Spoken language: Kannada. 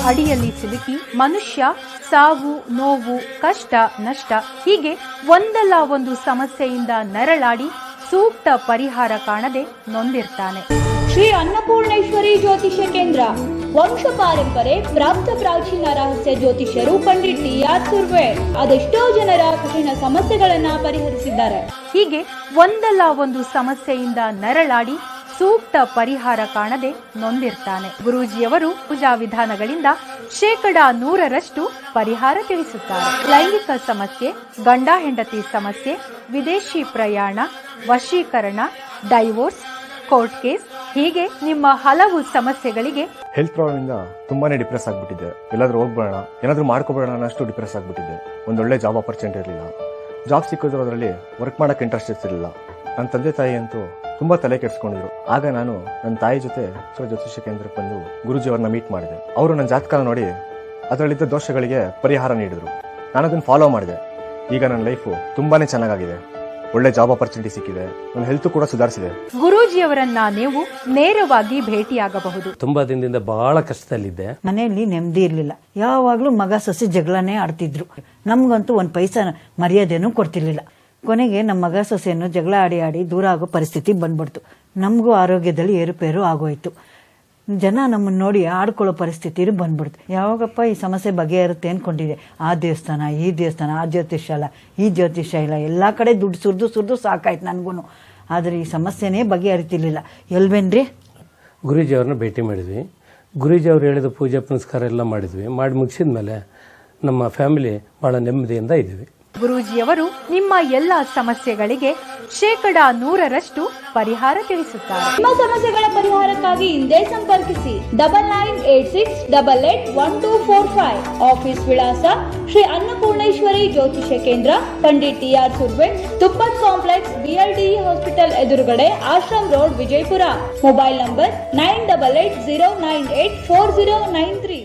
ಅಡಿಯಲ್ಲಿ ಸಿಲುಕಿ ಮನುಷ್ಯ ಸಾವು, ನೋವು, ಕಷ್ಟ, ನಷ್ಟ ಹೀಗೆ ಒಂದಲ್ಲ ಒಂದು ಸಮಸ್ಯೆಯಿಂದ ನರಳಾಡಿ ಸೂಕ್ತ ಪರಿಹಾರ ಕಾಣದೆ ನೊಂದಿರ್ತಾನೆ. ಶ್ರೀ ಅನ್ನಪೂರ್ಣೇಶ್ವರಿ ಜ್ಯೋತಿಷ್ಯ ಕೇಂದ್ರ ವಂಶ ಪಾರಂಪರೆ ಪ್ರಾಪ್ತ ಪ್ರಾಚೀನ ರಹಸ್ಯ ಜ್ಯೋತಿಷ್ಯರು ಪಂಡಿತ್ ಟಿ.ಆರ್. ಸುರ್ವೆ ಅದೆಷ್ಟೋ ಜನರ ಕಠಿಣ ಸಮಸ್ಯೆಗಳನ್ನ ಪರಿಹರಿಸಿದ್ದಾರೆ. ಹೀಗೆ ಒಂದಲ್ಲ ಒಂದು ಸಮಸ್ಯೆಯಿಂದ ನರಳಾಡಿ ಸೂಕ್ತ ಪರಿಹಾರ ಕಾಣದೆ ನೊಂದಿರ್ತಾನೆ. ಗುರೂಜಿಯವರು ಪೂಜಾ ವಿಧಾನಗಳಿಂದ 100% ಪರಿಹಾರ ತಿಳಿಸುತ್ತಾರೆ. ಲೈಂಗಿಕ ಸಮಸ್ಯೆ, ಗಂಡ ಹೆಂಡತಿ ಸಮಸ್ಯೆ, ವಿದೇಶಿ ಪ್ರಯಾಣ, ವಶೀಕರಣ, ಡೈವೋರ್ಸ್, ಕೋರ್ಟ್ ಕೇಸ್ ಹೀಗೆ ನಿಮ್ಮ ಹಲವು ಸಮಸ್ಯೆಗಳಿಗೆ ಹೆಲ್ತ್ ಪ್ರಾಬ್ಲಮ್ ಇಂದ ತುಂಬಾನೇ ಡಿಪ್ರೆಸ್ ಆಗ್ಬಿಟ್ಟಿದ್ದೆ. ಎಲ್ಲಾದ್ರೂ ಹೋಗ್ಬೇಡ, ಏನಾದ್ರೂ ಮಾಡ್ಕೋಬೇಡ ಅನ್ನಷ್ಟು ಡಿಪ್ರೆಸ್ ಆಗ್ಬಿಟ್ಟಿದ್ದೆ. ಒಂದೊಳ್ಳೆ ಜಾಬ್ ಆಪರ್ಚುನಿಟಿ ಇರಲಿಲ್ಲ. ಜಾಬ್ ಸಿಕ್ಕಿದ್ರು ಅದರಲ್ಲಿ ವರ್ಕ್ ಮಾಡಕ್ಕೆ ಇಂಟ್ರೆಸ್ಟ್ ಇರ್ತಿರ್ಲಿಲ್ಲ. ನನ್ನ ತಂದೆ ತಾಯಿ ಅಂತೂ ತುಂಬಾ ತಲೆ ಕೆಡಿಸ್ಕೊಂಡಿದ್ರು. ಆಗ ನಾನು ನನ್ನ ತಾಯಿ ಜೊತೆ ಜ್ಯೋತಿಷ್ಯ ಕೇಂದ್ರಕ್ಕೆ ಬಂದು ಗುರುಜಿ ಅವ್ರನ್ನ ಮೀಟ್ ಮಾಡಿದೆ. ಅವರು ನನ್ನ ಜಾತಕ ನೋಡಿ ಅದರಲ್ಲಿದ್ದ ದೋಷಗಳಿಗೆ ಪರಿಹಾರ ನೀಡಿದ್ರು. ನಾನು ಅದನ್ನು ಫಾಲೋ ಮಾಡಿದೆ. ಈಗ ನನ್ನ ಲೈಫು ತುಂಬಾನೇ ಚೆನ್ನಾಗಿದೆ. ಒಳ್ಳೆ ಜಾಬ್ ಆಪರ್ಚುನಿಟಿ ಸಿಕ್ಕಿದೆ. ನನ್ನ ಹೆಲ್ತ್ ಕೂಡ ಸುಧಾರಿಸಿದೆ. ಗುರೂಜಿಯವರನ್ನ ನೀವು ನೇರವಾಗಿ ಭೇಟಿಯಾಗಬಹುದು. ತುಂಬಾ ದಿನದಿಂದ ಬಹಳ ಕಷ್ಟದಲ್ಲಿದ್ದೆ. ಮನೆಯಲ್ಲಿ ನೆಮ್ಮದಿ ಇರ್ಲಿಲ್ಲ. ಯಾವಾಗ್ಲೂ ಮಗ ಸೊಸೆ ಜಗಳನೇ ಆಡ್ತಿದ್ರು. ನಮ್ಗಂತೂ ಒಂದ್ ಪೈಸಾ ಮರ್ಯಾದೆನೂ ಕೊಡ್ತಿರ್ಲಿಲ್ಲ. ಕೊನೆಗೆ ನಮ್ಮ ಮಗ ಸೊಸೆಯನ್ನು ಜಗಳ ಆಡಿ ದೂರ ಆಗೋ ಪರಿಸ್ಥಿತಿ ಬಂದ್ಬಿಡ್ತು. ನಮಗೂ ಆರೋಗ್ಯದಲ್ಲಿ ಏರುಪೇರು ಆಗೋಯ್ತು. ಜನ ನಮ್ಮನ್ನ ನೋಡಿ ಆಡ್ಕೊಳ್ಳೋ ಪರಿಸ್ಥಿತಿ ಬಂದ್ಬಿಡ್ತು. ಯಾವಾಗಪ್ಪ ಈ ಸಮಸ್ಯೆ ಬಗೆಹರುತ್ತೆ ಅನ್ಕೊಂಡಿದೆ. ಆ ದೇವಸ್ಥಾನ, ಈ ದೇವಸ್ಥಾನ, ಆ ಜ್ಯೋತಿಷ್ಯ ಇಲ್ಲ, ಈ ಜ್ಯೋತಿಷ್ಯ ಇಲ್ಲ, ಎಲ್ಲಾ ಕಡೆ ದುಡ್ಡು ಸುರಿದು ಸಾಕಾಯ್ತು ನನ್ಗೂನು. ಆದ್ರೆ ಈ ಸಮಸ್ಯೆನೇ ಬಗೆಹರಿತಿರ್ಲಿಲ್ಲ. ಎಲ್ವೇನ್ರಿ? ಗುರೂಜಿ ಅವ್ರನ್ನ ಭೇಟಿ ಮಾಡಿದ್ವಿ. ಗುರೂಜಿ ಅವ್ರು ಹೇಳಿದ ಪೂಜೆ ಪುನಸ್ಕಾರ ಎಲ್ಲ ಮಾಡಿದ್ವಿ. ಮಾಡಿ ಮುಗಿಸಿದ್ಮೇಲೆ ನಮ್ಮ ಫ್ಯಾಮಿಲಿ ಬಹಳ ನೆಮ್ಮದಿಯಿಂದ ಇದ್ವಿ. ಗುರೂಜಿಯವರು ನಿಮ್ಮ ಎಲ್ಲಾ ಸಮಸ್ಯೆಗಳಿಗೆ 100% ಪರಿಹಾರ ತಿಳಿಸುತ್ತಾರೆ. ನಿಮ್ಮ ಸಮಸ್ಯೆಗಳ ಪರಿಹಾರಕ್ಕಾಗಿ ಹಿಂದೆ ಸಂಪರ್ಕಿಸಿ 9986881245. ಆಫೀಸ್ ವಿಳಾಸ ಶ್ರೀ ಅನ್ನಪೂರ್ಣೇಶ್ವರಿ ಜ್ಯೋತಿಷ್ಯ ಕೇಂದ್ರ, Pandit ಟಿ.ಆರ್. Surve, ತುಪ್ಪದ್ complex, BLDE hospital ಎದುರುಗಡೆ, ashram road, Vijayapura. Mobile number 9880984093.